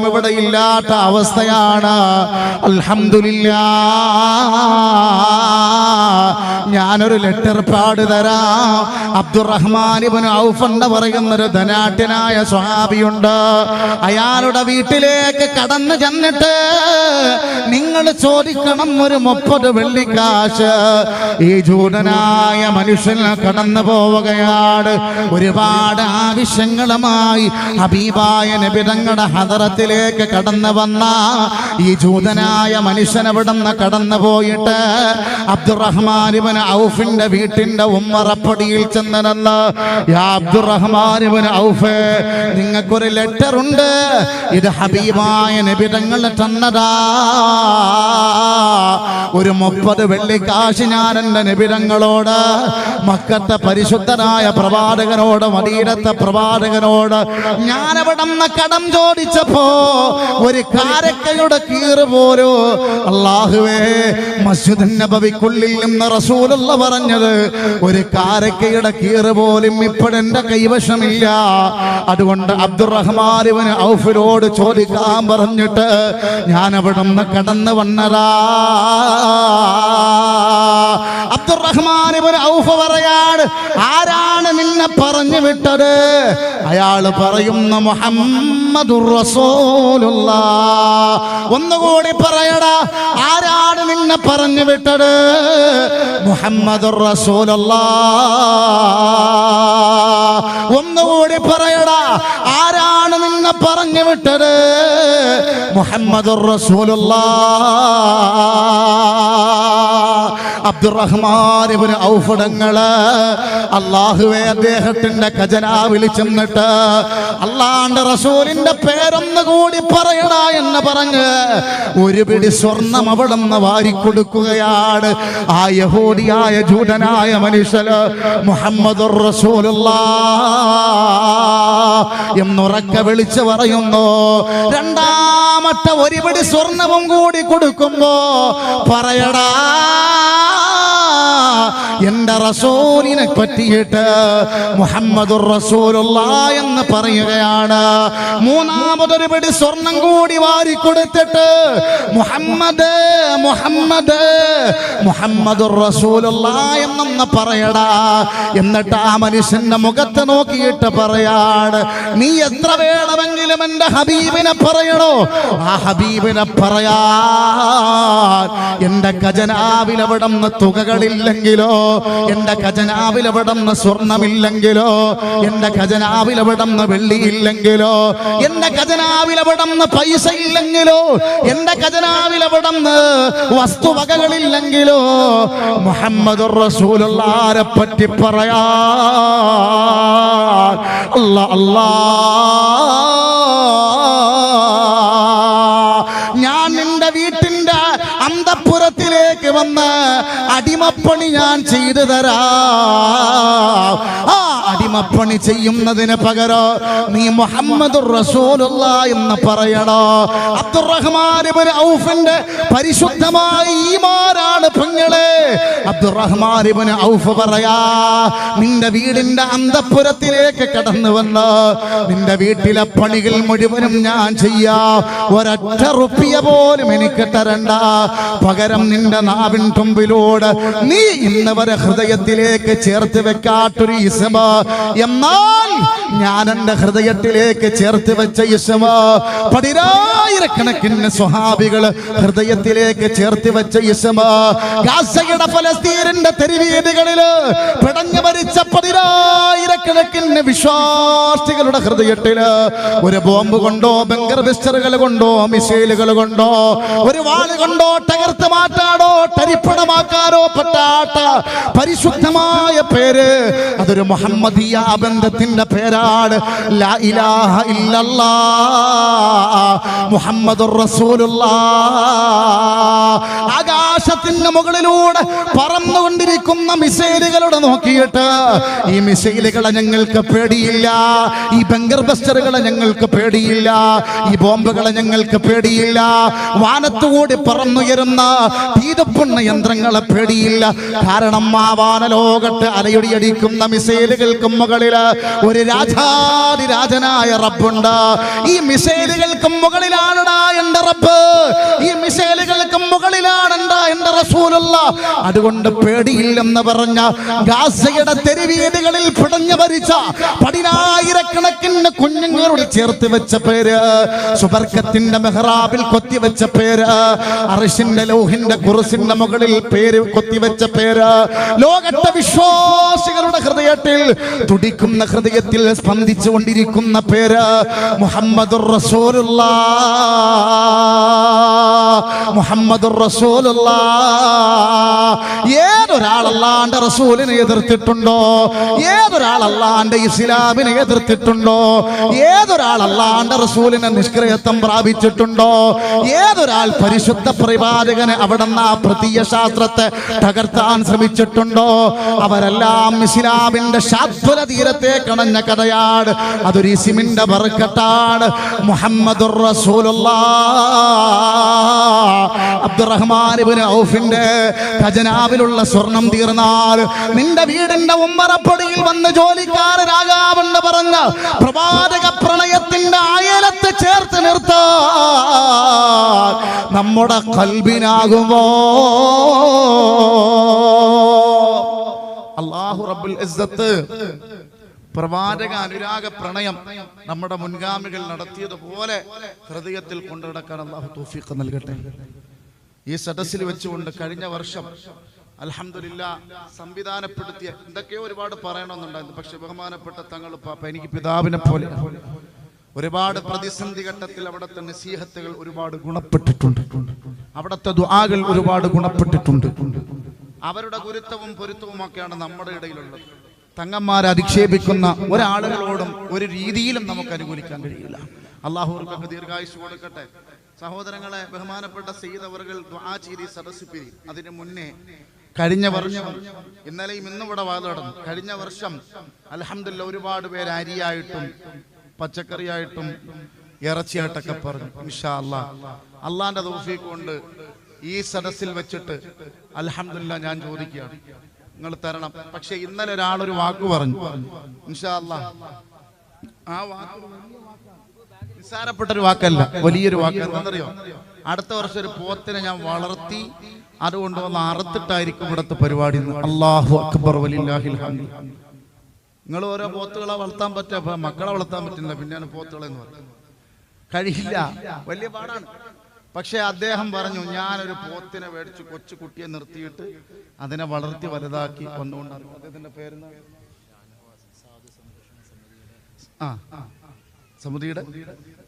ഇവിടെ ഇല്ലാത്ത അവസ്ഥയാണ്. അൽഹംദുലില്ലാഹ്. ഞാനൊരു ലെറ്റർ പാട് തരാം. അബ്ദുറഹ്മാൻ ഇബ്നു ഔഫ് എന്ന് പറയുന്നൊരു ധനാഢ്യനായ സ്വഹാബിയുണ്ട്. അയാളുടെ വീട്ടിലേക്ക് കടന്നു ചെന്നിട്ട് നിങ്ങൾ ചോദിക്കണം ഒരു 30 വെള്ളിക്കാശ്. ഈ ജൂതനായ മനുഷ്യൻ കടന്നു പോവുകയാണ്. ഒരുപാട് ആവശ്യങ്ങളുമായി ഹബീബായ നബി തങ്ങളുടെ ഹദറത്തിലേക്ക് കടന്നു വന്ന ഈ ജൂതനായ മനുഷ്യൻ അവിടുന്ന് കടന്നു പോയിട്ട് അബ്ദുറഹ്മാൻ ഇബ്നു ഔഫിന്റെ വീട്ടിന്റെ ഉമ്മറപ്പടിയിൽ ചെന്ന് നിന്ന്, യാ അബ്ദുറഹ്മാൻ ഇബ്നു ഔഫ്, നിങ്ങൾക്കൊരു ലെറ്റർ ഉണ്ട്. ഇത് ഹബീബായ നബി തങ്ങൾ തന്നതാ. ഒരു 30 വെള്ളിക്കാശ് ഞാൻ എൻ്റെ നബി തങ്ങളോട്, മക്കത്തെ പരിശുദ്ധനായ പ്രവാചകനോട്, മദീനത്തെ പ്രവാചകനോട് ഞാൻ അവിടെ നിന്ന് കടം ചോദിച്ചപ്പോ ഒരു കാരക്കയുടെ കീറ് പോലും, അല്ലാഹുവേ, മസ്ജിദ് നബവിക്കുള്ളിൽ നിന്ന് റസൂലുള്ള പറഞ്ഞത് ഒരു കാരക്കയുടെ കീറ് പോലും ഇപ്പോഴെന്റെ കൈവശമില്ല. അതുകൊണ്ട് അബ്ദുറഹ്മാൻ ഇബ്നു ഔഫിനോട് ചോദിക്കാൻ പറഞ്ഞിട്ട് ഞാൻ അവിടെ നിന്ന് കടന്നു വന്നതാ. അബ്ദുറഹ്മാൻ ഇബ്നു ഔഫ് പറയാണ്, ആരാണ് നിന്നെ പറഞ്ഞു വിട്ടത്? അയാൾ പറയുന്ന മുഹമ്മദുർ റസൂലുള്ളാഹ്. ഒന്നുകൂടി പറയടാ, ആരാണ് നിന്നെ പറഞ്ഞു വിട്ടത്? മുഹമ്മദുർ റസൂലുള്ളാഹ്. ഒന്നുകൂടി പറയടാ, ആരാണ് നിന്നെ പറഞ്ഞു വിട്ടത്? മുഹമ്മദുർ റസൂലുള്ളാഹ്. അബ്ദുറഹ്മാൻ ഇബ്നു ഔഫ് തങ്ങള് അല്ലാഹുവേ അദ്ദേഹത്തിന്റെ ഖജനാവിൽ ചെന്നിട്ട് അല്ലാഹുവിന്റെ റസൂലിന്റെ പേരൊന്നു കൂടി പറയടാ എന്ന് പറഞ്ഞ് ഒരു പിടി സ്വർണം അവിടുന്ന് വാരിക്കൊടുക്കുകയാണ്. ആ യഹൂദിയായ ജൂതനായ മനുഷ്യന് മുഹമ്മദുർ റസൂലുള്ളാഹ് എന്നുറക്കെ വിളിച്ചു പറയുന്നു. രണ്ടാമത്തെ ഒരു പിടി സ്വർണവും കൂടി കൊടുക്കുമ്പോ പറയടാ, എന്റെ റസൂലിനെ പറ്റിയിട്ട് മുഹമ്മദുർ റസൂലുള്ളാഹ് എന്ന് പറയുകയാണ്. മൂന്നാമതൊരു പിടി സ്വർണം കൂടി വാരിക്കൊടുത്തിട്ട് മുഹമ്മദ് മുഹമ്മദ് മുഹമ്മദുർ റസൂലുള്ളാഹ് എന്നൊന്ന് പറയടാ. എന്നിട്ട് ആ മനുഷ്യന്റെ മുഖത്ത് നോക്കിയിട്ട് പറയാണ്, നീ എത്ര വേണമെങ്കിലും എന്റെ ഹബീബിനെ പറയണോ? ആ ഹബീബിനെ പറയാ. എന്റെ ഖജനാവിൽ അവിടുന്ന് തുകകളില്ലെങ്കിലോ, എന്റെ ഖജനാവിൽ അവിടുന്ന് സ്വർണമില്ലെങ്കിലോ, എന്റെ ഖജനാവിൽ അവിടുന്ന് വെള്ളിയില്ലെങ്കിലോ, എന്റെ ഖജനാവിൽ അവിടുന്ന് പൈസ ഇല്ലെങ്കിലോ, എന്റെ ഖജനാവിൽ അവിടുന്ന് വസ്തുവകകളില്ലെങ്കിലോ, മുഹമ്മദുർ റസൂലുള്ളാഹിനെ പറ്റി പറയാ. അല്ലാ അല്ലാ, ഞാൻ നിന്റെ വീട്ടിന്റെ അന്തഃപുരത്തിലേക്ക് വന്ന് അടിമപ്പണി ഞാൻ ചെയ്തു തരാം. ആ അടിമപ്പണി ചെയ്യുന്നതിന് പകരം നീ മുഹമ്മദുർ റസൂലുള്ളാഹ് എന്ന് പറയണോ? അബ്ദുറഹ്മാൻ ഇബ്നു ഔഫിന്റെ പരിശുദ്ധമായ ഈമാനാണ് പെങ്ങളെ. അബ്ദുറഹ്മാൻ ഇബ്നു ഔഫ് പറയാ, നിന്റെ വീടിന്റെ അന്തഃപുരത്തിലേക്ക് കടന്നു വന്ന് നിന്റെ വീട്ടിലെ പണികൾ മുഴുവനും ഞാൻ ചെയ്യാം. ഒരൊറ്റ റുപ്പിയ പോലും എനിക്ക് തരണ്ട. പകരം നിന്റെ നാവിൻ തുമ്പിലൂടെ നീ ഇന്ന് വരെ ഹൃദയത്തിലേക്ക് ചേർത്ത് വെക്കാത്തൊരു ഇസ്മ, എന്നാൽ ഞാൻ എന്റെ ഹൃദയത്തിലേക്ക് ചേർത്ത് വെച്ച ഇസ്മ പതിനായിരക്കണക്കിന് സ്വഹാബികള് ഹൃദയത്തിലേക്ക് ചേർത്ത് വെച്ച ഇസ്മ, ഗാസയുടെ ഫലസ്തീനിന്റെ തെരുവീതികളില് പിടഞ്ഞു മരിച്ച പതിനായിരക്കണക്കിന് വിശ്വാസികളുടെ ഹൃദയത്തില് ഒരു ബോംബ് കൊണ്ടോ, ബങ്കർ ബസ്റ്ററുകൾ കൊണ്ടോ, മിസൈലുകൾ കൊണ്ടോ, ഒരു വാള് കൊണ്ടോ തകർത്ത് മാറ്റാനോ തരിപ്പണമാക്കാനോ പറ്റാത്ത പരിശുദ്ധമായ പേര്, അതൊരു മുഹമ്മദിയ ബന്ധത്തിന്റെ പേരാണ്. ലാ ഇലാഹ ഇല്ലല്ലാഹ് മുഹമ്മദുർ റസൂലുള്ളാഹ്. ആകാശത്തിന്റെ മുകളിലൂടെ പറന്നുകൊണ്ടിരിക്കുന്ന മിസൈലുകളുടെ നോക്കിയിട്ട് ഈ മിസൈലുകളെ ഞങ്ങൾക്ക് പേടിയില്ല, ഈ ബങ്കർ ബസ്റ്ററുകളെ ഞങ്ങൾക്ക് പേടിയില്ല, ഈ ബോംബുകളെ ഞങ്ങൾക്ക് പേടിയില്ല, വാനത്തുകൂടി പറന്നുയരുന്ന തീതപ്പുണ്ണ യന്ത്രങ്ങളെ പേടിയില്ല. കാരണം ആ വാനലോകത്ത് അലയൊടിയടിക്കുന്ന മിസൈലുകൾക്കും മുകളിൽ ഒരു രാജാതിരാജനായ റബ്ബുണ്ട്. ഈ മിസൈലുകൾക്കും മുകളിൽ മുകളിലാണടാ എന്റെ റബ്ബ്, ഈ മിസൈലുകൾക്ക് മുകളിലാണെടാ എന്റെ റസൂലുള്ള. അതുകൊണ്ട് പേടിയില്ലെന്ന് പറഞ്ഞ ഗാസയുടെ തെരുവീതികളിൽ പിടഞ്ഞു മരിച്ച 10,000 കുഞ്ഞുങ്ങളോട് ചേർത്ത് വെച്ച പേര്, സുബർക്കത്തിന്റെ മെഹ്റാബിൽ കൊത്തിവെച്ച പേര്, അർശിന്റെ ലൗഹിന്റെ കുർസിന്റെ മുകളിൽ പേര് കൊത്തിവെച്ച പേര്, ലോകത്തെ വിശ്വാസികളുടെ ഹൃദയത്തിൽ തുടിക്കുന്ന ഹൃദയത്തിൽ സ്പന്ദിച്ചു കൊണ്ടിരിക്കുന്ന പേര് മുഹമ്മദുർ റസൂലുള്ളാഹ്, മുഹമ്മദുർ റസൂലുള്ളാഹ്. ഏതൊരാൾ അല്ലാഹുവിന്റെ റസൂലിനെ എതിർത്തിട്ടുണ്ടോ, ഏതൊരാൾ അല്ലാഹുവിന്റെ ഇസ്ലാമിനെ എതിർത്തിട്ടുണ്ടോ, ഏതൊരാൾ അല്ലാഹുവിന്റെ റസൂലിനെ നിഷ്ക്രിയത്വം പ്രാപിച്ചിട്ടുണ്ടോ, ഏതൊരാൾ പരിശുദ്ധ പ്രവാചകനെ അവിടുന്ന് ആ പ്രത്യയ ശാസ്ത്രത്തെ തകർത്താൻ ശ്രമിച്ചിട്ടുണ്ടോ, അവരെല്ലാം ഇസ്ലാമിന്റെ ശാശ്വത തീരത്തെ കണഞ്ഞ കഥയാണ്. അതൊരു ഇസ്മിന്റെ ബർക്കത്താണ്. മുഹമ്മദുർ റസൂലുള്ളാഹ്. അബ്ദുറഹ്മാൻ ഇബ്നു ഔഫിന്റെ ഖജനാവിലുള്ള സ്വർണം തീർന്നാൽ നിന്റെ വീടിന്റെ ഉമ്മറപ്പടിയിൽ വന്ന് ജോലിക്കാരനാകാമെന്ന് പറഞ്ഞ പ്രവാചക പ്രണയത്തിന്റെ അയലത്ത് ചേർത്ത് നിർത്താൻ നമ്മുടെ ഖൽബിനാകുമോ? അല്ലാഹു റബ്ബുൽ ഇസ്സത്ത് പ്രവാചക അനുരാഗ പ്രണയം നമ്മുടെ മുൻഗാമികൾ നടത്തിയതുപോലെ ഹൃദയത്തിൽ കൊണ്ടുനടക്കാൻ അല്ലാഹു തൗഫീഖ് നൽകട്ടെ. ഈ സദസ്സിൽ വെച്ചുകൊണ്ട് കഴിഞ്ഞ വർഷം അൽഹംദുലില്ലാഹ് സംവിധാനപ്പെടുത്തിയ എന്തൊക്കെയോ ഒരുപാട് പറയണമെന്നുണ്ടായിരുന്നു. പക്ഷെ ബഹുമാനപ്പെട്ട തങ്ങൾ പാപ്പ എനിക്ക് പിതാവിനെ പോലെ ഒരുപാട് പ്രതിസന്ധി ഘട്ടത്തിൽ അവിടുത്തെ നസീഹത്തുകൾ ഒരുപാട് ഗുണപ്പെട്ടിട്ടുണ്ട്, അവിടുത്തെ ദുആകൾ ഒരുപാട് ഗുണപ്പെട്ടിട്ടുണ്ട്. അവരുടെ ഗുരുത്വവും പൊരുത്തവും ഒക്കെയാണ് നമ്മുടെ ഇടയിലുള്ളത്. തങ്ങന്മാരെ അധിക്ഷേപിക്കുന്ന ഒരാളുകളോടും ഒരു രീതിയിലും നമുക്ക് അനുകൂലിക്കാൻ കഴിയില്ല. അല്ലാഹു അവർക്ക് ദീർഘായുസ്സ് കൊടുക്കട്ടെ. സഹോദരങ്ങളെ, ബഹുമാനപ്പെട്ട സയ്യിദ് അവറുകൾ ദുആ ചെയ്ത് സദസ്സ് പിരി. അതിന് മുന്നേ കഴിഞ്ഞ വർഷം ഇന്നലെയും ഇന്നും ഇവിടെ വാദം നടന്നു. കഴിഞ്ഞ വർഷം അൽഹംദുലില്ലാഹ് ഒരുപാട് പേര് അരിയായിട്ടും പച്ചക്കറിയായിട്ടും ഇറച്ചിയായിട്ടൊക്കെ പറഞ്ഞു. ഇൻഷാ അല്ലാഹ് അള്ളാന്റെ തൗഫീഖ് കൊണ്ട് ഈ സദസ്സിൽ വെച്ചിട്ട് അൽഹംദുലില്ലാഹ് ഞാൻ ചോദിക്കുകയാണ്, നിങ്ങൾ തരണം. പക്ഷെ ഇന്നലെ ഒരാളൊരു വാക്ക് പറഞ്ഞു. ഇൻഷാ അല്ലാഹ് ആ വാക്ക് നിസ്സാരപ്പെട്ടൊരു വാക്കല്ല, വലിയൊരു വാക്ക്. എന്താണെന്നറിയോ? അടുത്ത വർഷം ഒരു പോത്തിനെ ഞാൻ വളർത്തി അതുകൊണ്ട് വന്ന് അറുത്തിട്ടായിരിക്കും ഇവിടുത്തെ പരിപാടി. അല്ലാഹു അക്ബർ വലില്ലാഹിൽ ഹംദ്. നിങ്ങൾ ഓരോ പോത്തുകളെ വളർത്താൻ പറ്റുക, മക്കളെ വളർത്താൻ പറ്റില്ല, പിന്നെയാണ് പോത്തുകളെന്ന് പറയുന്നത്. കഴിയില്ല, വലിയ പാടാണ്. പക്ഷെ അദ്ദേഹം പറഞ്ഞു, ഞാനൊരു പോത്തിനെ മേടിച്ച് കൊച്ചു കുട്ടിയെ നിർത്തിയിട്ട് അതിനെ വളർത്തി വലുതാക്കി വന്നുകൊണ്ടാണ്. അദ്ദേഹത്തിന്റെ പേരെന്താ? സമിതിയുടെ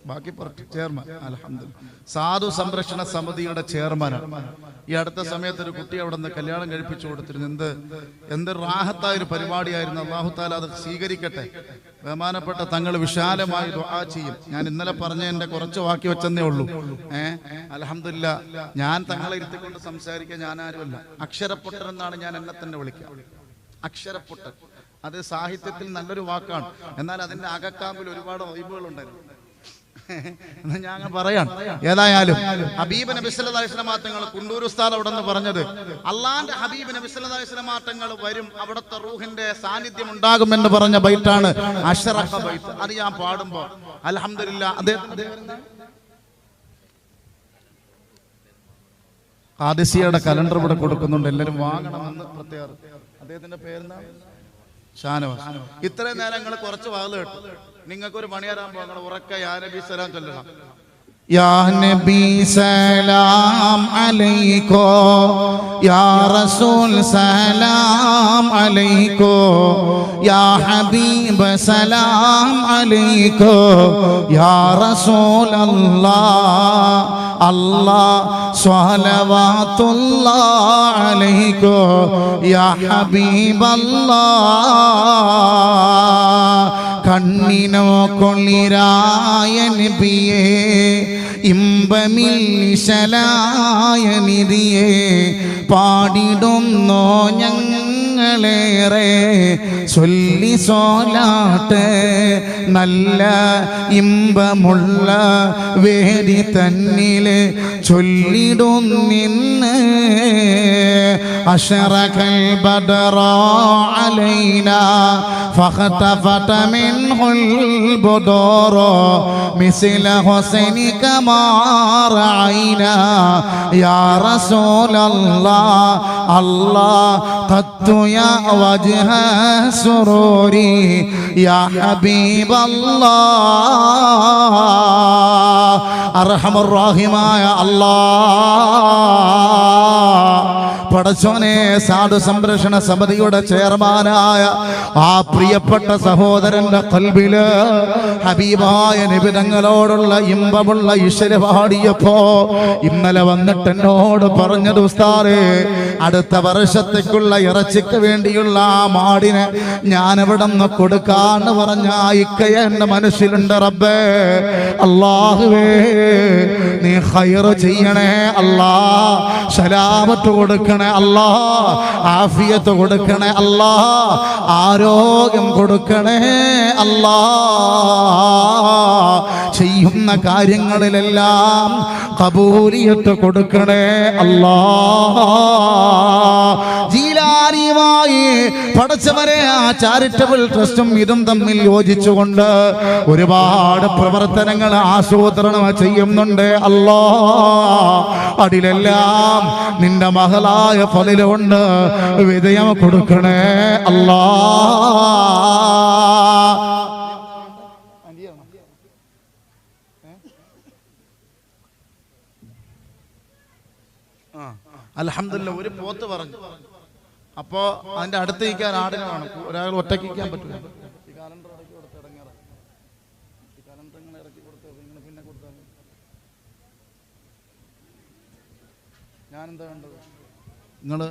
ബാക്കി ചെയർമാൻ. അൽഹംദുലില്ലാഹ് സാധു സംരക്ഷണ സമിതിയുടെ ചെയർമാനാണ്. ഈ അടുത്ത സമയത്ത് ഒരു കുട്ടി അവിടെ നിന്ന് കല്യാണം കഴിപ്പിച്ചു കൊടുത്തിരുന്നു. എന്ത് റാഹത്തായ ഒരു പരിപാടിയായിരുന്നു. അല്ലാഹു തആല അത് സ്വീകരിക്കട്ടെ. ബഹുമാനപ്പെട്ട തങ്ങൾ വിശാലമായി ദുആ ചെയ്യും. ഞാൻ ഇന്നലെ പറഞ്ഞ എന്റെ കുറച്ച് വാക്കി വെച്ചെന്നേ ഉള്ളൂ. അൽഹംദുലില്ലാഹ് ഞാൻ തങ്ങളെ ഇരുത്തിക്കൊണ്ട് സംസാരിക്കാൻ ഞാൻ ആരുമല്ല. അക്ഷരപ്പൊട്ടൻ എന്നാണ് ഞാൻ എന്നെ തന്നെ വിളിക്കുക. അക്ഷരപ്പൊട്ടൻ അത് സാഹിത്യത്തിൽ നല്ലൊരു വാക്കാണ്. എന്നാൽ അതിന്റെ അകക്കാമ്പിൽ ഒരുപാട് ഒഴിവുകളുണ്ടായിരുന്നു. ഞാൻ പറയാം. ഏതായാലും ഹബീബ് നബി സല്ലല്ലാഹു അലൈഹി വസല്ലം തങ്ങൾ കുണ്ടൂർ ഉസ്താദ് അവിടെ നിന്ന് പറഞ്ഞത്, അള്ളാന്റെ ഹബീബ് നബി സല്ലല്ലാഹു അലൈഹി വസല്ലം തങ്ങൾ വരും, അവിടുത്തെ റൂഹിന്റെ സാന്നിധ്യം ഉണ്ടാകുമെന്ന് പറഞ്ഞ ബൈറ്റാണ് അഷ്റഖ ബൈത്ത്. അത് ഞാൻ പാടുമ്പോ അൽഹംദുലില്ലാഹ് ഖാദിസിയുടെ കലണ്ടർ ഇവിടെ കൊടുക്കുന്നുണ്ട്, എല്ലാവരും വാങ്ങണമെന്ന് പ്രത്യേകം. അദ്ദേഹത്തിന്റെ പേരെന്താ? ഷാനവാസ്. ഇത്രയും നേരം നിങ്ങൾ കുറച്ച് വാതിൽ കേട്ടു. നിങ്ങൾക്കൊരു പണിയാറാകുമ്പോ നിങ്ങൾ ഉറക്ക യാ നബി സലാം ചൊല്ലണം. യാ നബി സലാം അലൈക്കോ, യാ റസൂൽ സലാം അലൈക്കോ, യാ ഹബീബ് സലാം അലൈക്കോ, യാ റസൂൽ അല്ലാഹ് അല്ലാഹ് സ്വലവാത്തുല്ലാഹ് അലൈക്കോ, യാ ഹബീബല്ലാഹ്. കണ്ണിനോ കൊള്ളിരായ നബിയേ, ഇമ്പമിൽ നിശലായ നിധിയേ, പാടിടുന്നോ ഞങ്ങളേറെ ചൊല്ലി സോലാട്ട്. നല്ല ഇമ്പമുള്ള വേദി തന്നില് ചൊല്ലിടുന്നിന്ന് أشرق البدر علينا فاختفت منه البدور مثل حسنك ما رأينا يا رسول الله الله قد يا وجه سروري يا حبيب الله أرحم الراحمين الله പടച്ചോനെ സാധു സംരക്ഷണ സമിതിയുടെ ചെയർമാനായ ആ പ്രിയപ്പെട്ട സഹോദരന്റെ ഖൽബില് ഹബീബായ നബി തങ്ങളോടുള്ള ഇമ്പമുള്ള ഇശല് പാടിയപ്പോ ഇന്നലെ വന്നിട്ട് എന്നോട് പറഞ്ഞത് ഉസ്താദേ അടുത്ത വർഷത്തേക്കുള്ള ഇറച്ചിക്ക് വേണ്ടിയുള്ള ആ മാടിനെ ഞാൻ എവിടെ നിന്ന് കൊടുക്കാന്ന് പറഞ്ഞ ഇക്കയ എന്റെ മനസ്സിലുണ്ട് റബ്ബേ അല്ലാഹുവേ നീ ഖൈറ് ചെയ്യണേ അല്ലാ സലാമത്ത് കൊടുക്കണേ അല്ലാ ആഫിയത്ത് കൊടുക്കണേ അല്ലാ ആരോഗ്യം കൊടുക്കണേ അല്ലാ ചെയ്യുന്ന കാര്യങ്ങളിലെല്ലാം ഖബൂലിയത്ത് കൊടുക്കണേ അല്ലാ ജീലാനിയുമായി പടച്ചവരെ ആ ചാരിറ്റബിൾ ട്രസ്റ്റും ഇതും തമ്മിൽ യോജിച്ചുകൊണ്ട് ഒരുപാട് പ്രവർത്തനങ്ങൾ ആസൂത്രണം ചെയ്യുന്നുണ്ട് അല്ലാ അതിലെല്ലാം നിന്റെ മകളായ ഫളിലുണ്ട് വിജയം കൊടുക്കണേ അല്ലാ അൽഹംദുലില്ലാ ഒരു പോത്ത് പറഞ്ഞു അപ്പോ അതിന്റെ അടുത്ത് നിൽക്കാൻ ആടിനെ വേണം ഒരാൾ ഒറ്റയ്ക്ക് നിൽക്കാൻ പറ്റില്ല ഈ കാലണ്ടർ ഇറക്കി കൊടുത്ത് ഇടങ്ങേറാ ഈ കാലണ്ടർ ഇങ്ങനെ ഇറക്കി കൊടുത്ത് നിങ്ങൾ പിന്നെ കൊടുത്താൽ ഞാനെന്താ വേണ്ടത് നിങ്ങള്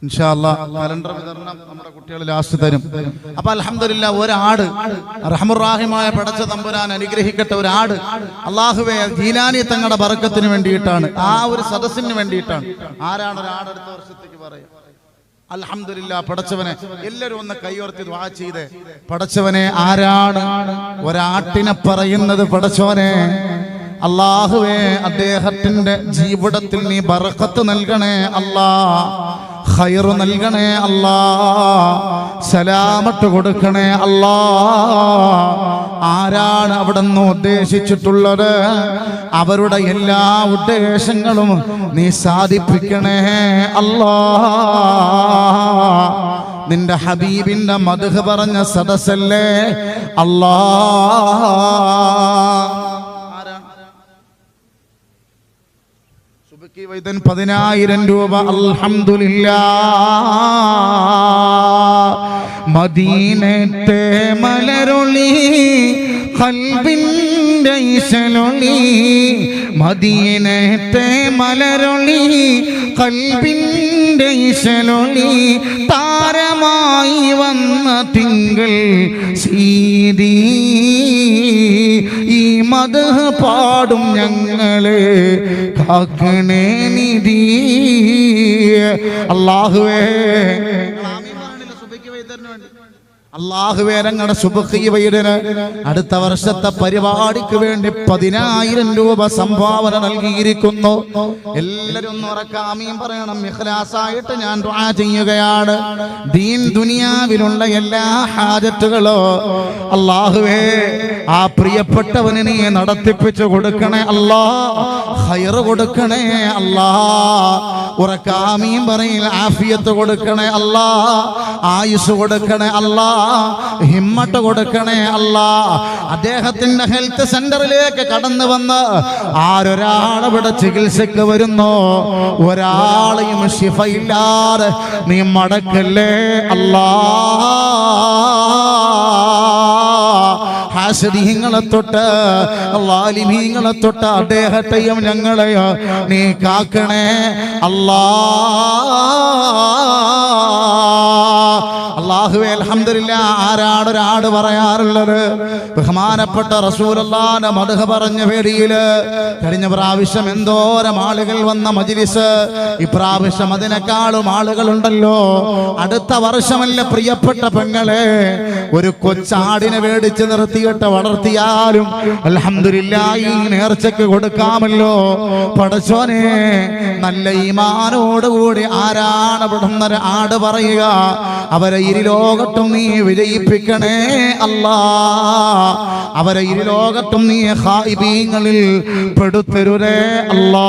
ഇൻഷാ അല്ലാഹ് കലണ്ടർ വിതരണം നമ്മുടെ കുട്ടികൾ ലാസ്റ്റ് തരും. അപ്പൊ അൽഹംദുലില്ലാഹ് ഒരാട് റഹ്മുർ-റഹീമായ പടച്ച തമ്പുരാൻ അനുഗ്രഹിക്കട്ടെ. ഒരാട് അല്ലാഹുവേ ജീലാനി തങ്ങളുടെ ബറക്കത്തിന് വേണ്ടിയിട്ടാണ്, ആ ഒരു സദസ്സിന് വേണ്ടിയിട്ടാണ്. ആരാണ് ഒരാട് അടുത്ത വർഷത്തേക്ക് പറയുക? അൽഹംദുലില്ലാഹ് പടച്ചവനെ എല്ലാവരും ഒന്ന് കൈയോർത്തി ദുആ ചെയ്തേ. പടച്ചവനെ ആരാണ് ഒരാട്ടിനെ പറയുന്നത്? പടച്ചവനെ അല്ലാഹുവേ അദ്ദേഹത്തിന്റെ ജീവിതത്തിൽ നീ ബറക്കത്ത് നൽകണേ അല്ലാ, ഖൈർ നൽകണേ അല്ലാ, സലാമത്ത് കൊടുക്കണേ അല്ലാ. ആരാണ് അവിടുന്ന് ഉദ്ദേശിച്ചിട്ടുള്ളത് അവരുടെ എല്ലാ ഉദ്ദേശങ്ങളും നീ സാധിപ്പിക്കണേ അല്ലാ. നിന്റെ ഹബീബിന്റെ മദ്ഹ് പറഞ്ഞ സദസ്സല്ലേ അല്ലാ. വൈദ്യൻ 10,000 രൂപ. അൽഹംദുലില്ലാഹ് മദീനത്തെ മലരൊളി ഖൽബിന്റെ ഇശലൊളി, മദീനത്തെ മലരൊളി ഖൽബിന്റെ ഇശലൊളി, താരമായി വന്ന തിങ്കൾ സീതി ഈ മദ്ഹ് പാടും ഞങ്ങളെ കാക്കണേ നിധി. അല്ലാഹുവേ അല്ലാഹുവേ ഞങ്ങളുടെ സുബ്ഹി വൈദ്യന് അടുത്ത വർഷത്തെ പരിപാടിക്ക് വേണ്ടി 10,000 രൂപ സംഭാവന നൽകിയിരിക്കുന്നു. എല്ലാവരും ഒന്ന് ഉറക്കെ ആമീൻ പറയണം. ഇഖ്ലാസായിട്ട് ഞാൻ ദുആ ചെയ്യുകയാണ്. ദീൻ ദുനിയാവിലുള്ള എല്ലാ ഹാജത്തുകളോ അല്ലാഹുവേ ആ പ്രിയപ്പെട്ടവനെ നീ നടത്തിപ്പിച്ചു കൊടുക്കണേ അല്ലാ, ഖൈർ കൊടുക്കണേ അല്ലാ. ഉറക്കെ ആമീൻ പറയിൽ ആഫിയത്ത് കൊടുക്കണേ അല്ലാ, ആയുസ് കൊടുക്കണേ അല്ലാ, ഹിമ്മത്ത് കൊടുക്കണേ അല്ലാ. അദ്ദേഹത്തിന്റെ ഹെൽത്ത് സെന്ററിലേക്ക് കടന്നു വന്ന് ആരൊരാളവിടെ ചികിത്സക്ക് വരുന്നോ ഒരാളെയും ശിഫയില്ലാതെ നീ മടക്കല്ലേ അല്ലാ. ഹാസിദീങ്ങളെ തൊട്ട് ളാലിമീങ്ങളെ തൊട്ട് അദ്ദേഹത്തെയും ഞങ്ങളെയോ നീ കാക്കണേ അല്ലാ. അല്ലാഹുവേ അൽഹംദുലില്ലാ. ആരാണ് ഒരാട് പറയാറുള്ളത്? ബഹുമാനപ്പെട്ട റസൂലുള്ളാഹിന്റെ മദ്ഹ് പറഞ്ഞ വേദിയില് കഴിഞ്ഞ പ്രാവശ്യം എന്തോരം ആളുകൾ വന്ന മജ്ലിസ്, ഇപ്രാവശ്യം അതിനേക്കാളും ആളുകളുണ്ടല്ലോ. അടുത്ത വർഷമല്ല പ്രിയപ്പെട്ട പെങ്ങളെ, ഒരു കൊച്ചാടിനെ മേടിച്ച് നിർത്തിയിട്ട് വളർത്തിയാലും അൽഹംദുലില്ലാ ഈ നേർച്ചക്ക് കൊടുക്കാമല്ലോ. പടച്ചോനെ, നല്ല ഈമാനോടുകൂടി ആരാണ് ഇവിടുന്ന് ആട് പറയുക, അവരെ ഇരുലോകത്തും നീ വിജയിപ്പിക്കണേ അല്ലാ. അവരെ ഇരുലോകത്തും നീ ഖായിബീങ്ങളിൽ പെടുത്തരുതേ അല്ലാ.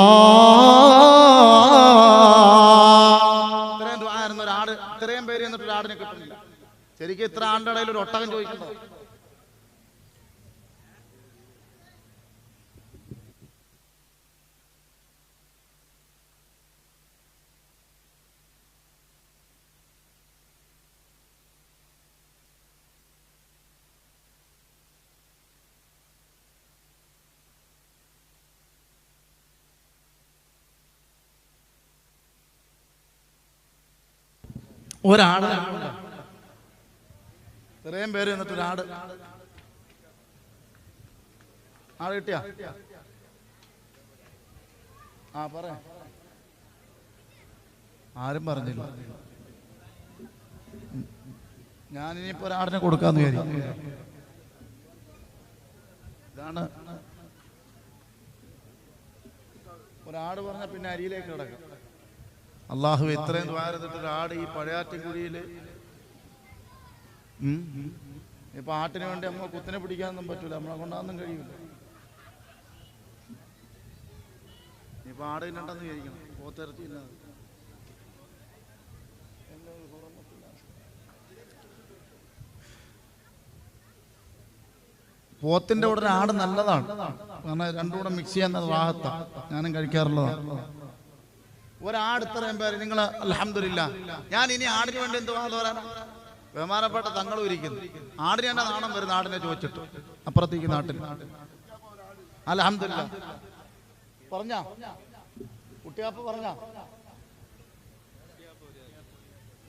ഇത്രയും ദുആയിരുന്ന ഒരാട്, ഇത്രയും പേര് എന്നിട്ട് ഒരാടിനെ കിട്ടുന്നില്ല. ശരിക്കും ഇത്ര ആളുടെ ഇടയിൽ ഒരു ഒട്ടകം ചോദിക്കണ്ടോ? ഒരാട്, ഇത്രയും പേര് എന്നിട്ട് ഒരാട് ആട് കിട്ടിയ? ആ പറ. ആരും പറഞ്ഞില്ല. ഞാനിനിയിപ്പോ ഒരാടിനെ കൊടുക്കാന്ന് വിചാരിക്കും. ഇതാണ് ഒരാട് പറഞ്ഞ പിന്നെ അരിയിലേക്ക് കിടക്കാം. അള്ളാഹു ഇത്രയും ദ്വാരത്തിട്ട് ഒരാട് ഈ പഴയാറ്റിൻകുഴിയില് ഇപ്പൊ ആട്ടിന് വേണ്ടി നമ്മൾ കുത്തിനെ പിടിക്കാനൊന്നും പറ്റൂല, നമ്മളെ കൊണ്ടാന്നും കഴിയൂല. ഇപ്പൊ ആട് തിന്നണ്ടെന്ന് വിചാരിക്കണം, പോത്തിറച്ചി ഇല്ലാതെ. പോത്തിന്റെ കൂടെ ആട് നല്ലതാണ്, കാരണം രണ്ടും കൂടെ മിക്സ് ചെയ്യാൻ റാഹത്താണ്. ഞാനും കഴിക്കാറുള്ളതാണ്. ഒരാട് ഇത്രയും പേര് നിങ്ങൾ അൽഹംദുലില്ലാ. ഞാൻ ഇനി ആടിന് വേണ്ടി എന്തുവാ തോരാനാ? ബഹുമാനപ്പെട്ട തങ്ങളും ഇരിക്കുന്നു. ആടിന് തന്നെ നാണം വരുന്ന ആടിനെ ചോദിച്ചിട്ട് അപ്പുറത്തേക്ക് നാട്ടിൽ. അൽഹംദുലില്ലാ. പറഞ്ഞ കുട്ടിയാപ്പ പറഞ്ഞ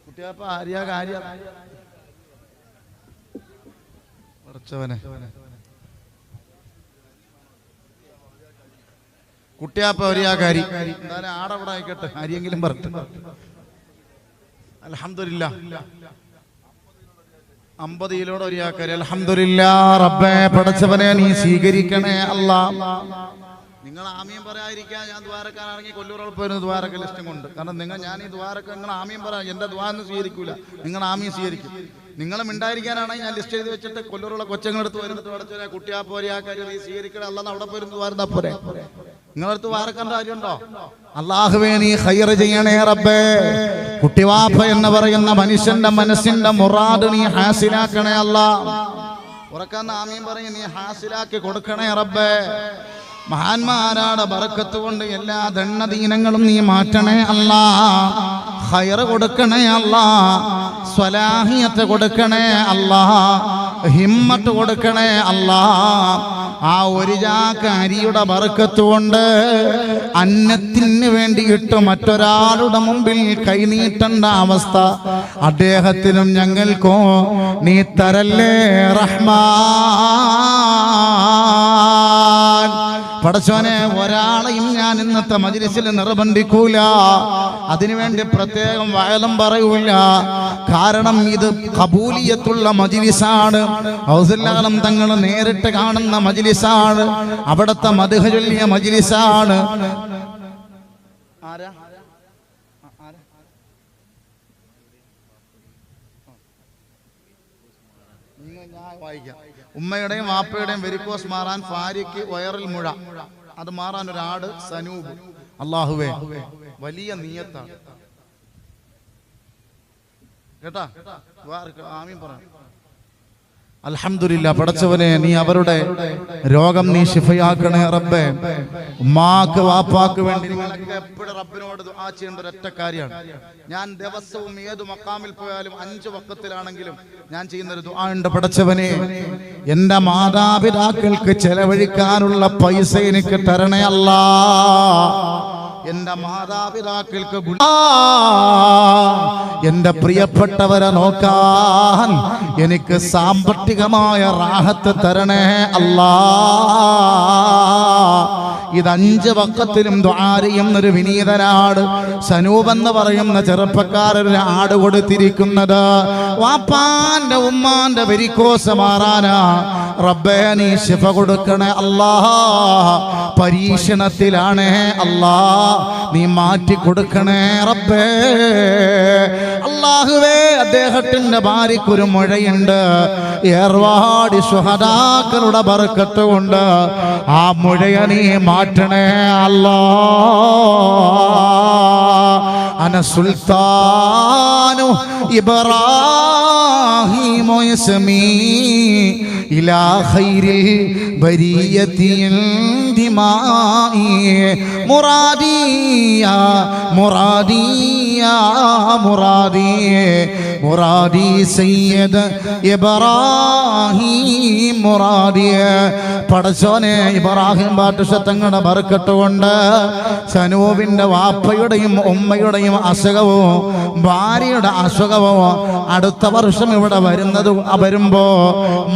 കുട്ടിയാപ്പ ആര്യ കാര്യ കുറച്ചവനെ കുട്ടിയാപ്പ ഒരിയാകാരി എന്തായാലും ആടവിടെ ആയിക്കോട്ടെ, ആരെങ്കിലും പറഞ്ഞു. അൽഹംദുലില്ലാ. 50 കിലോടെ ഒരിയാക്കാരി. അൽഹംദുലില്ലാ. റബ്ബേ പടച്ചവനെ നീ സ്വീകരിക്കണേ അല്ലാ. നിങ്ങൾ ആമീൻ പറയാതിരിക്കാൻ ഞാൻ ദ്വാരക്കാനാണെങ്കിൽ കൊല്ലൂറപ്പോയിരുന്നു ദ്വാരക്ക ലിസ്റ്റും കൊണ്ട്. കാരണം ഞാൻ ഈ ദ്വാരക്ക നിങ്ങൾ ആമീൻ പറയാം, എന്റെ ദ്വാരന്ന് സ്വീകരിക്കൂല, നിങ്ങൾ ആമീൻ സ്വീകരിക്കും. നിങ്ങൾ മിണ്ടായിരിക്കാനാണെങ്കിൽ ഞാൻ ലിസ്റ്റ് എഴുതി വെച്ചിട്ട് കൊല്ലൂറുള്ള കൊച്ചങ്ങളെടുത്ത് വരുന്നത് പടച്ചവനെ കുട്ടിയാപ്പ ഒരിയാക്കാരി നീ സ്വീകരിക്കണേ അല്ലാന്ന് അവിടെ പോയിരുന്നു ദ്വാരന്നാ പോരെ. നിങ്ങളടുത്ത് വാരക്കേണ്ട കാര്യമുണ്ടോ? അല്ലാഹുവേ നീ ഖൈർ ചെയ്യണേ റബ്ബേ. കുട്ടിവാപ്പ എന്ന് പറയുന്ന മനുഷ്യന്റെ മനസ്സിന്റെ മുറാദ് നീ ഹാസിലാക്കണേ അല്ലാ. ഉറക്കാന്ന് ആമീൻ പറയും, നീ ഹാസിലാക്കി കൊടുക്കണേ റബ്ബേ. മഹാന്മാരാടെ ബറക്കത്ത് കൊണ്ട് എല്ലാ ദണ്ണദീനങ്ങളും നീ മാറ്റണേ അല്ലാ. ഖൈർ കൊടുക്കണേ അല്ലാ. സ്വലാഹിയത്ത് കൊടുക്കണേ അല്ലാ. ഹിമ്മത്ത് കൊടുക്കണേ അല്ലാ. ആ ഒരു ചാക്ക് അരിയുടെ ബറക്കത്ത് കൊണ്ട് അന്നത്തിന് വേണ്ടിയിട്ട് മറ്റൊരാളുടെ മുമ്പിൽ കൈനീട്ടേണ്ട അവസ്ഥ അദ്ദേഹത്തിനും ഞങ്ങൾക്കോ നീ തരല്ലേ റഹ്മാൻ. പടച്ചോനെ, ഒരാളെയും ഞാൻ ഇന്നത്തെ മജ്ലിസിൽ നിർബന്ധിക്കൂല, അതിനുവേണ്ടി പ്രത്യേകം വയലും പറയൂല. കാരണം ഇത് ഖബൂലിയത്തുള്ള മജ്ലിസാണ്. ഔസുല്ലാഹം തങ്ങൾ നേരിട്ട് കാണുന്ന മജ്ലിസാണ്. അവിടുത്തെ മദ്ഹ് ചൊല്ലിയ മജ്ലിസാണ്. ഉമ്മയുടെയും വാപ്പയുടെയും വെരിക്കോസ് മാറാൻ, ഭാര്യയ്ക്ക് വയറിൽ മുഴ, അത് മാറാൻ ഒരാട് സനൂബ്. അല്ലാഹുവേ വലിയ നിയത്താണ് കേട്ടാ. ആമീൻ പറ. അൽഹംദുലില്ലാ പടച്ചവനെ നീ അവരുടെ രോഗം നീ ശിഫയാക്കണേ റബ്ബേ. ഉമ്മാക്ക് വാപ്പാക്ക് വേണ്ടി നിങ്ങളൊക്കെ എപ്പോഴും റബ്ബിനോട് ദുആ ചെയ്യേണ്ട ഒരൊറ്റ കാര്യമാണ്. ഞാൻ ദിവസവും ഏത് മഖാമിൽ പോയാലും 5 വഖത്തിലാണെങ്കിലും ഞാൻ ചെയ്യുന്നൊരു ദുആ ഉണ്ട്. പടച്ചവനെ എൻ്റെ മാതാപിതാക്കൾക്ക് ചെലവഴിക്കാനുള്ള പൈസ എനിക്ക് തരണേ അല്ലാ. എൻ്റെ മാതാപിതാക്കൾക്ക് എൻ്റെ പ്രിയപ്പെട്ടവരെ നോക്കാൻ എനിക്ക് സാമ്പത്തികമായ റാഹത്ത് തരണേ അല്ലാ. ഇത് 5 വഖത്തിലും ദുആ ചെയ്യുന്നൊരു വിനീതനാട് സനൂപ് എന്ന് പറയുന്ന ചെറുപ്പക്കാരൊരു ആട് കൊടുത്തിരിക്കുന്നത് വാപ്പാന്റെ ഉമ്മാന്റെ വെരിക്കോസ് മാറാനാ. റബ്ബേ നീ ശിഫ കൊടുക്കണേ അല്ലാ. പരീക്ഷണത്തിലാണേ അല്ലാ, നീ മാറ്റി കൊടുക്കണേ റബ്ബേ. അല്ലാഹുവേ അദ്ദേഹത്തിന്റെ ഭാര്യയ്ക്കൊരു മുഴയുണ്ട്. ഏർവാടി ശുഹദാക്കളുടെ ബർക്കത്ത് കൊണ്ട് ആ മുഴയെ നീ മാറ്റണേ അല്ലാ. അന സുൽത്താനു ഇബ്രാഹിം യസ്മീ ഇലാ ഖൈരിൽ ബരിയത്തിൽ ദിമായി മുറാദിയ മുറാദിയ മുറാദിയ മുറാദി സയ്യിദ് ഇബ്രാഹിം മുറാദിയ. പടച്ചോനെ ഇബ്രാഹിം പാട്ടുശതങ്ങളുടെ ബർക്കത്ത് കൊണ്ട് സനൂപിന്റെ വാപ്പയുടെയും ഉമ്മയുടെയും അസുഖവും ഭാര്യയുടെ അസുഖവും അടുത്ത വർഷം ഇവിടെ വരുമ്പോ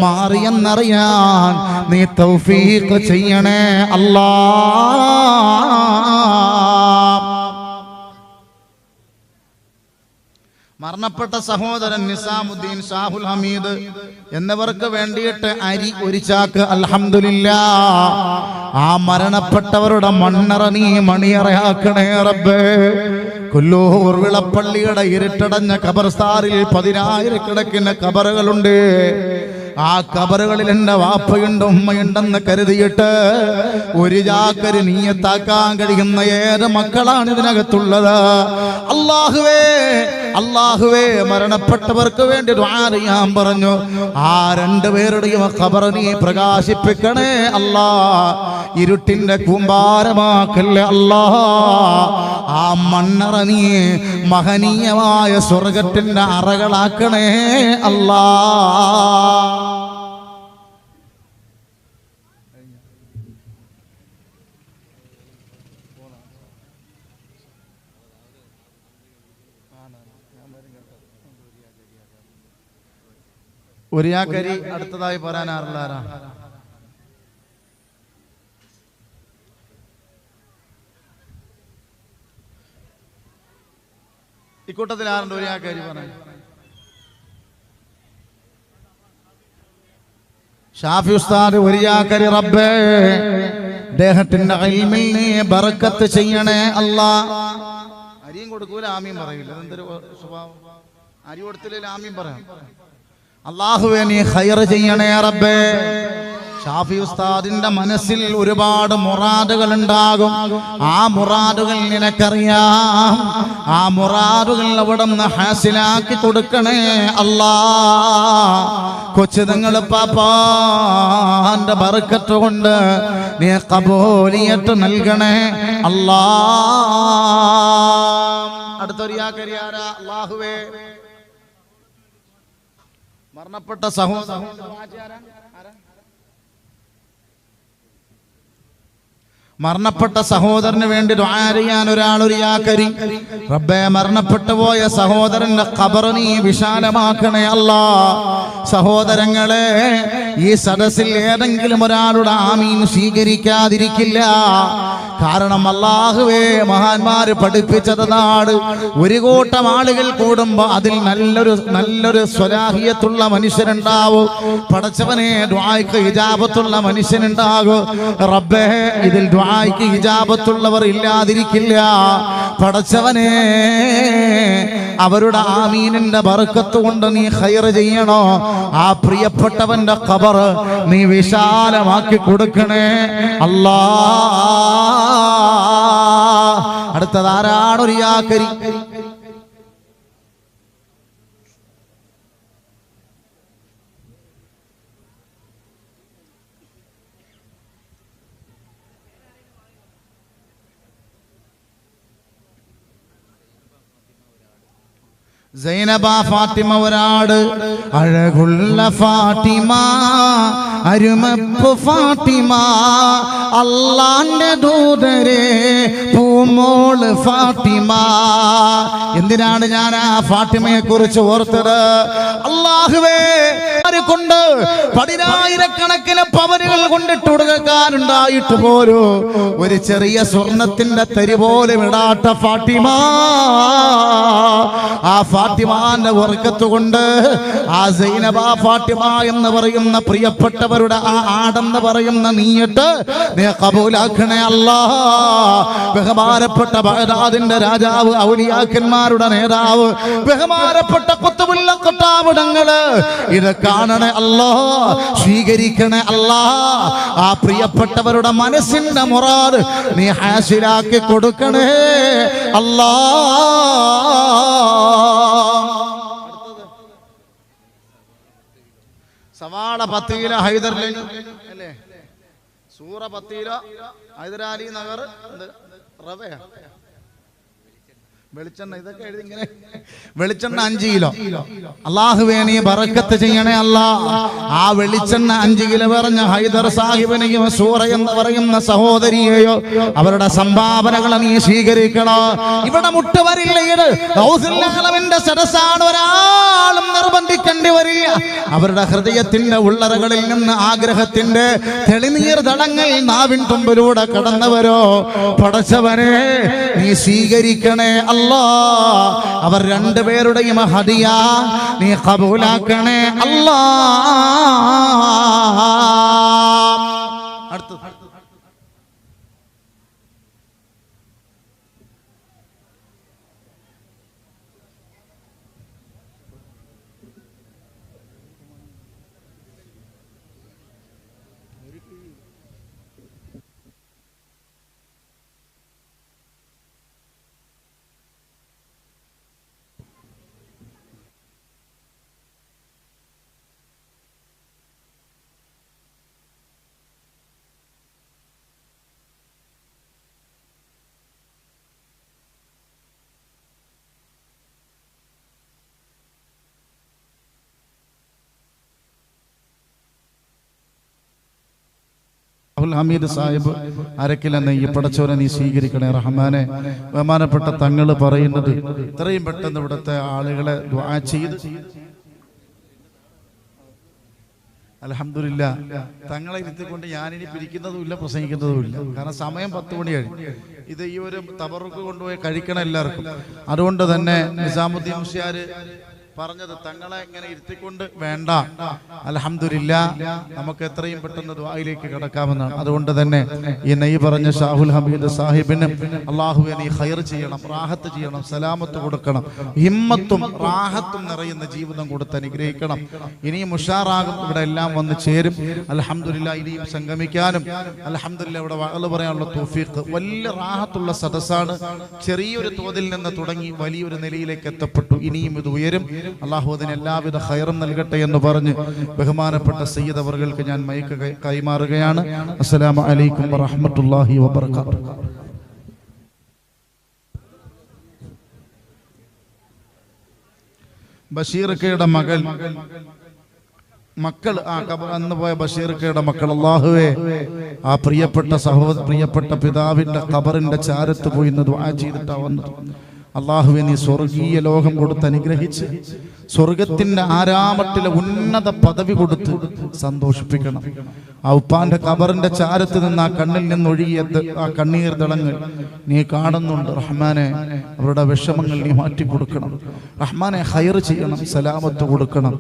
മാറിയെന്നറിയാൻ നീ തൗഫീഖ് ചെയ്യണേ അല്ലാ. മരണപ്പെട്ട സഹോദരൻ നിസാമുദ്ദീൻ ഷാഹുൽ ഹമീദ് എന്നിവർക്ക് വേണ്ടിയിട്ട് അരി ഒരു ചാക്ക് അൽഹംദുലില്ലാ. ആ മരണപ്പെട്ടവരുടെ മണ്ണറ നീ മണിയറയാക്കണേ റബ്ബേ. കൊല്ലൂർ വിളപ്പള്ളിയുടെ ഇരുട്ടടഞ്ഞ ഖബർസ്ഥാനിൽ 10,000 ഖബറുകളുണ്ട്. ആ ഖബറുകളിൽ എൻ്റെ വാപ്പയുണ്ട് ഉമ്മയുണ്ടെന്ന് കരുതിയിട്ട് ഒരു ചാക്കര് നീയത്താക്കാൻ കഴിയുന്ന ഏത് മക്കളാണ് ഇതിനകത്തുള്ളത്? അല്ലാഹുവേ അല്ലാഹുവേ മരണപ്പെട്ടവർക്ക് വേണ്ടി ദുആ ചെയ്യാൻ പറഞ്ഞു. ആ 2 പേരുടെയും ഖബർ നീ പ്രകാശിപ്പിക്കണേ അല്ലാ. ഇരുട്ടിന്റെ കൂമ്പാരമാക്കല്ലേ അല്ലാ. ആ മണ്ണറ നീ മഹനീയമായ സ്വർഗത്തിന്റെ അറകളാക്കണേ അല്ലാ. ഒരിയാക്കരി അടുത്തതായി പറയാൻ ആരുള്ളാരാ? ഇക്കൂട്ടത്തിൽ ആരുണ്ട് ഒരിയാക്കരി പറയാൻ? ഷാഫി ഉസ്താദ് ഒരിയാക്കരി. റബ്ബേ അദ്ദേഹത്തിന്റെ ഇൽമിൽ നീ ബർക്കത്ത് ചെയ്യണേ അല്ലാ. അരിയും കൊടുക്കൂല ആമീൻ പറയില്ല. എന്തൊരു സ്വഭാവം! അരി കൊടുത്തില്ല ആമീൻ പറയാം. അല്ലാഹുവേ നീ ഖൈർ ചെയ്യണേ റബ്ബേ. ഷാഫി ഉസ്താദിന്റെ മനസ്സിൽ ഒരുപാട് മുറാദുകൾ ഉണ്ടാകും. ആ മുറാദുകൾ നിനക്കറിയാം. ആ മുറാദുകൾ അവിടെ നിന്ന് ഹാസിലാക്കി കൊടുക്കണേ അല്ലാ. കൊച്ചുതങ്ങൾ പാപ്പാന്റെ ബർക്കത്ത് കൊണ്ട് നീ ഖബൂലിയത്ത് നൽകണേ അല്ലാ. അടുത്തൊരിയാകരിയാരാ? അല്ലാഹുവേ മരണപ്പെട്ട മരണപ്പെട്ട സഹോദരന് വേണ്ടി ദുആ ചെയ്യാൻ ഒരാളൊരിയാക്കരി. റബ്ബേ മരണപ്പെട്ടു പോയ സഹോദരന്റെ ഖബർ നീ വിശാലമാക്കണേ അല്ലാ. സഹോദരങ്ങളെ ഈ സദസ്സിൽ ഏതെങ്കിലും ഒരാളുടെ ആമീൻ സ്വീകരിക്കാതിരിക്കില്ല. കാരണം അല്ലാഹുവേ മഹാന്മാര് പഠിപ്പിച്ചതാണ്, ഒരു കൂട്ടം ആളുകൾ കൂടുമ്പോ അതിൽ നല്ലൊരു സ്വലാഹിയത്തുള്ള മനുഷ്യനുണ്ടാവും. പടച്ചവനെ ദുആയ്ക്ക് ഇജാബത്തുള്ള മനുഷ്യനുണ്ടാകും. റബ്ബേ ഇതിൽ ദുആയ്ക്ക് ഇജാബത്തുള്ളവർ ഇല്ലാതിരിക്കില്ല. പടച്ചവനെ അവരുടെ ആമീനിന്റെ ബർക്കത്ത് കൊണ്ട് നീ ഖൈർ ചെയ്യണോ. ആ പ്രിയപ്പെട്ടവന്റെ ഖബർ നീ വിശാലമാക്കി കൊടുക്കണേ അല്ലാ. അടുത്തതാരാണ് ഒരിയാക്കരി? സൈനബ ഫാത്തിമ ഒരാട് അഴകുള്ള ഫാത്തിമ അരുമപ്പ് ഫാത്തിമ അല്ലാന്റെ ദൂതരെ പൂമോള് ഫാത്തിമ. എന്തിനാണ് ഞാൻ ആ ഫാത്തിമയെ കുറിച്ച് ഓർത്തത്? അല്ലാഹുവേ കൊണ്ട് 10,000 പവനുകൾ കൊണ്ടിട്ട് കൊടുക്കാനുണ്ടായിട്ട് പോലും ഒരു ചെറിയ സ്വർണത്തിന്റെ തരി പോലും ഇടാത്ത ഫാത്തിമ, ആ ഫാത്തിമാന്റെ വർക്കത്ത് കൊണ്ട് ആ സൈനബ ഫാത്തിമ എന്ന് പറയുന്ന പ്രിയപ്പെട്ടവരുടെ ആ ആടെന്ന് പറയുന്ന നീയിട്ട് നീ കബൂലാക്കണേ അല്ലാ. ബഹുമാനപ്പെട്ട ബഗ്ദാദിന്റെ രാജാവ്, ഔലിയാക്കന്മാരുടെ നേതാവ്, ബഹുമാനപ്പെട്ട ഖുത്ബുൽ ഖത്താബ് തങ്ങള് ഇത് കാണണേ അല്ലാ, സ്വീകരിക്കണേ അല്ലാ. ആ പ്രിയപ്പെട്ടവരുടെ മനസ്സിന്റെ മുറാദ് നീ ഹാസിലാക്കി കൊടുക്കണേ അല്ലാ. സവാള 10 കിലോ ഹൈദർലി അല്ലേ, സൂറ 10 കിലോ ഹൈദരാലി നഗർ റവയാ വെളിച്ചെണ്ണ, ഇതൊക്കെ എഴുതി ഇങ്ങനെ. വെളിച്ചെണ്ണ 5 കിലോ. അല്ലാഹുവേ നീ ബറക്കത്ത് ചെയ്യണേ അല്ലാ. ആ വെളിച്ചെണ്ണ 5 കിലോ പറഞ്ഞ ഹൈദർ സാഹിബിനെയോ സൂറ എന്ന് പറയുന്ന സഹോദരിയെയോ അവരുടെ സംഭാവനകളെ നീ സ്വീകരിക്കണോ. ഇവിടെ മുട്ടുവരില്ല, ഇത് ഗൗസുൽ സദസ്സാണ്, ഒരാളും നിർബന്ധിക്കേണ്ടി വരില്ല. അവരുടെ ഹൃദയത്തിന്റെ ഉള്ളറകളിൽ നിന്ന് ആഗ്രഹത്തിന്റെ തെളിനീർ തടങ്ങൾ നാവിൻ തുമ്പിലൂടെ കടന്നവരോ പടച്ചവനെ നീ സ്വീകരിക്കണേ അല്ലാ. അവർ രണ്ടുപേരുടെയും ഹദിയ നീ ഖബൂലാക്കണേ അല്ലാ. അടുത്ത അബ്ദുൽ ഹമീദ് സാഹിബ് അരക്കിലെന്ന് ഈ പടച്ചോനെ നീ സ്വീകരിക്കണേ റഹ്മാനെ. ബഹുമാനപ്പെട്ട തങ്ങള് പറയുന്നത് ഇത്രയും പെട്ടെന്ന് ഇവിടുത്തെ ആളുകളെ ദുആ ചെയ്ത് അൽഹംദുലില്ലാ തങ്ങളെ ഇരുത്തിക്കൊണ്ട് ഞാനിനി പിരിക്കുന്നതുമില്ല പ്രസംഗിക്കുന്നതുമില്ല. കാരണം സമയം 10 മണി കഴിഞ്ഞു. ഇത് ഈ ഒരു തബറുക്ക് കൊണ്ടുപോയി കഴിക്കണം എല്ലാവർക്കും. അതുകൊണ്ട് തന്നെ നിസാമുദ്ദീൻ മുസ്ലിയാർ പറഞ്ഞത് തങ്ങളെ ഇങ്ങനെ ഇരുത്തിക്കൊണ്ട് വേണ്ട, അൽഹംദുലില്ലാ നമുക്ക് എത്രയും പെട്ടെന്ന് ദുആയിലേക്ക് കടക്കാമെന്നാണ്. അതുകൊണ്ട് തന്നെ ഈ നെയ് പറഞ്ഞ ഷാഹുൽ ഹമീദ് സാഹിബിന് അല്ലാഹുവേ നീ ഖൈർ ചെയ്യണം, റാഹത്ത് ചെയ്യണം, സലാമത്ത് കൊടുക്കണം, ഹിമ്മത്തും റാഹത്തും നിറയുന്ന ജീവിതം കൊടുത്ത് അനുഗ്രഹിക്കണം. ഇനിയും ഉഷാറാകും, ഇവിടെ എല്ലാം വന്ന് ചേരും. അൽഹംദുലില്ലാ ഇനിയും സംഗമിക്കാനും അൽഹംദുലില്ലാ ഇവിടെ വഅള് പറയാനുള്ള തൗഫീഖ്. വലിയ റാഹത്തുള്ള സദസ്സാണ്. ചെറിയൊരു തോതിൽ നിന്ന് തുടങ്ങി വലിയൊരു നിലയിലേക്ക് എത്തപ്പെട്ടു. ഇനിയും ഇത് ഉയരും. അല്ലാഹു അതിന് എല്ലാവിധ ഖൈറും നൽകട്ടെ എന്ന് പറഞ്ഞ് ബഹുമാനപ്പെട്ട സയ്യിദ് അവർക്ക് ഞാൻ മൈക്ക് കൈമാറുകയാണ്. അസ്സലാമു അലൈക്കും വറഹ്മത്തുള്ളാഹി വബറകാതുഹു. ബഷീർക്കയുടെ മക്കൾ അന്ന് പോയ ബഷീർക്കയുടെ മക്കൾ അല്ലാഹുവേ ആ പ്രിയപ്പെട്ട പിതാവിന്റെ ഖബറിന്റെ ചാരത്ത് പോയി ദുആ ചെയ്തിട്ടാ വന്നത്. അല്ലാഹുവേ നീ സ്വർഗീയ ലോകം കൊടുത്ത് അനുഗ്രഹിച്ച് സ്വർഗത്തിന്റെ ആരാമത്തിലെ ഉന്നത പദവി കൊടുത്ത് സന്തോഷിപ്പിക്കണം. ആ ഉപ്പാന്റെ ഖബറിന്റെ ചാരത്ത് നിന്ന് ആ കണ്ണിൽ നിന്നൊഴുകിയ ആ കണ്ണീർ ദളങ്ങൾ നീ കാണുന്നുണ്ട് റഹ്മാനെ. അവരുടെ വിഷമങ്ങൾ നീ മാറ്റിക്കൊടുക്കണം റഹ്മാനെ. ഖൈർ ചെയ്യണം, സലാമത്ത് കൊടുക്കണം,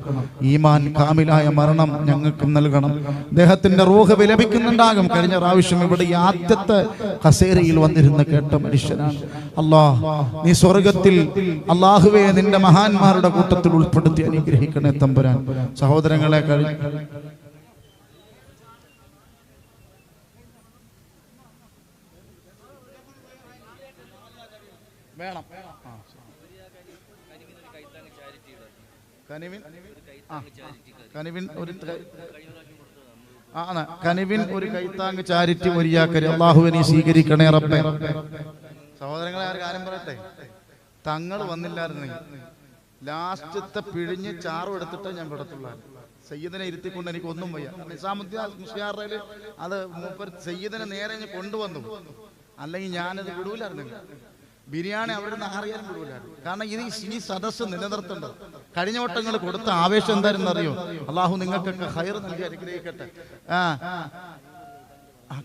ഈമാൻ കാമിലായ മരണം ഞങ്ങൾക്ക് നൽകണം. അദ്ദേഹത്തിന്റെ റൂഹ് വിലപിക്കുന്നുണ്ടാകും. കഴിഞ്ഞ പ്രാവശ്യം ഇവിടെ ഈ ആദ്യത്തെ ഖസേരയിൽ വന്നിരുന്ന് കേട്ട മനുഷ്യനാണ്. അല്ലാഹ് നീ സ്വർഗത്തിൽ അല്ലാഹുവേ നിന്റെ മഹാന്മാരുടെ കൂട്ടത്തിൽ ഉൾപ്പെടുത്തി അനുഗ്രഹിക്കണേ തമ്പുരാൻ. സഹോദരങ്ങളെ വേണം. കനിവിൻ ഒരു കൈത്താങ് ചാരിറ്റി മൊരിയാക്കരി അല്ലാഹുവേ നീ സ്വീകരിക്കണേ റബ്ബേ. സഹോദരങ്ങളെ ഒരു കാര്യം പറയട്ടെ, തങ്ങൾ വന്നില്ലായിരുന്നെങ്കിൽ ലാസ്റ്റത്തെ പിഴിഞ്ഞ് ചാറും എടുത്തിട്ട് ഞാൻ വിടത്തുള്ളൂ. സയ്യിദിനെ ഇരുത്തിക്കൊണ്ട് എനിക്ക് ഒന്നും വയ്യ. നിസാമുദ്ദീൻ മുസ്ലിയാറിൽ അത് മൂപ്പർ സയ്യിദിനെ നേരെ കൊണ്ടുവന്നു, അല്ലെങ്കിൽ ഞാനത് വിടൂലായിരുന്നില്ല. ബിരിയാണി അവിടെ നിന്ന് അറിയാനും വിടൂലായിരുന്നു. കാരണം ഈ സദസ്സ് നിലനിർത്തേണ്ടത്. കഴിഞ്ഞ വട്ടങ്ങൾ കൊടുത്ത ആവേശം എന്തായിരുന്നു അറിയോ? അള്ളാഹു നിങ്ങൾക്കൊക്കെ ഖൈർ നൽകി അനുഗ്രഹിക്കട്ടെ.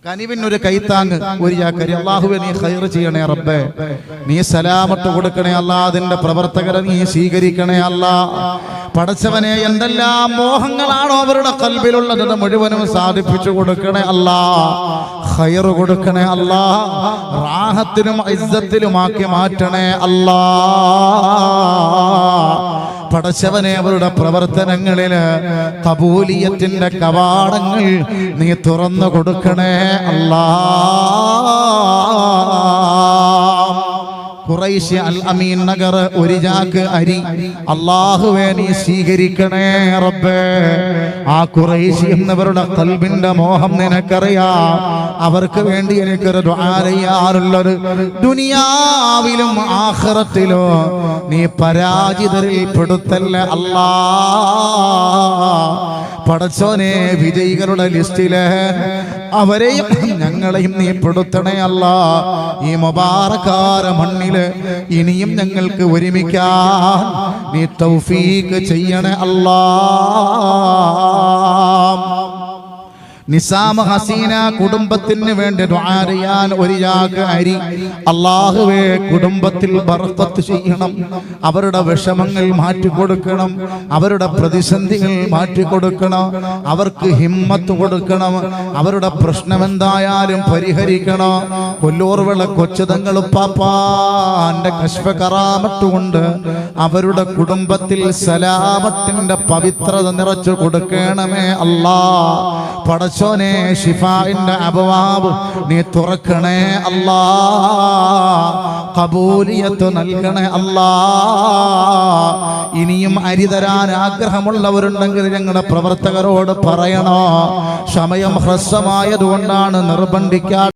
കനിവിനൊരു കൈത്താങ് ഒരു ജാക്കരി. അള്ളാഹുവെ നീ ഖൈർ ചെയ്യണേ റബ്ബേ, നീ സലാമത്ത് കൊടുക്കണേ അല്ലാ, അതിന്റെ പ്രവർത്തകരെ നീ സ്വീകരിക്കണേ അല്ലാ. പടച്ചവനെ എന്തെല്ലാം മോഹങ്ങളാണോ അവരുടെ ഖൽബിലുള്ളത് അത് മുഴുവനും സാധിപ്പിച്ചു കൊടുക്കണേ അല്ലാ, ഖൈർ കൊടുക്കണേ അല്ലാ, റാഹത്തിലും ഇസ്സത്തിലുമാക്കി മാറ്റണേ അല്ലാ. പടച്ചവനെ അവരുടെ പ്രവർത്തനങ്ങളില് ഖബൂലിയത്തിന്റെ കവാടങ്ങൾ നീ തുറന്നു കൊടുക്കണേ അല്ലാ. ഖുറൈശ് അൽ അമീൻ നഗർ ഒരു ചാക്ക് അരി അല്ലാഹുവേ നീ സ്വീകരിക്കണേ റബ്ബേ. ആ ഖുറൈശി എന്നവരുടെ ഖൽബിന്റെ മോഹം നിനക്കറിയാം. അവർക്ക് വേണ്ടി എനിക്കൊരു ദുആ ചെയ്യാറുള്ളത്, ദുനിയാവിലും ആഖിറത്തിലും നീ പരാജിതരിൽ പെടുത്തല്ലേ അല്ലാ. പടച്ചോനെ വിജയികളുടെ ലിസ്റ്റില് അവരെയും ഞങ്ങളെയും നീ പെടുത്തണേ അല്ലാ. ഈ മുബാറക്കാര മണ്ണില് ഇനിയും ഞങ്ങൾക്ക് ഒരുമിക്കാൻ നീ തൗഫീഖ് ചെയ്യണേ അല്ലാ. നിസാമ ഹസീന കുടുംബത്തിന് വേണ്ടി ദുആ ചെയ്യാൻ ഒരു യാഗ് അരി അല്ലാഹുവേ കുടുംബത്തിൽ ബർക്കത്ത് ചെയ്യണം. അവരുടെ വിഷമങ്ങൾ മാറ്റിക്കൊടുക്കണം, അവരുടെ പ്രതിസന്ധികൾ മാറ്റിക്കൊടുക്കണം, അവർക്ക് ഹിമ്മത്ത് കൊടുക്കണം, അവരുടെ പ്രശ്നം എന്തായാലും പരിഹരിക്കണം. കൊല്ലൂർവിള കൊച്ചുതങ്ങൾ പാപ്പാന്റെ കശ്ഫ കറാമത്ത് കൊണ്ട് അവരുടെ കുടുംബത്തിൽ സലാമത്തിന്റെ പവിത്രത നിറച്ചു കൊടുക്കണമേ അല്ലാ. പടച്ചോനെ ശിഫാഇന്റെ അബ്വാബ് നീ തുറക്കണേ അല്ലാ, ഖബൂലിയത്ത് നൽകണേ അല്ലാ. ഇനിയും അരി തരാൻ ആഗ്രഹമുള്ളവരുണ്ടെങ്കിൽ ഞങ്ങളുടെ പ്രവർത്തകരോട് പറയണോ. സമയം ഹ്രസ്വമായതുകൊണ്ടാണ് നിർബന്ധിക്കാൻ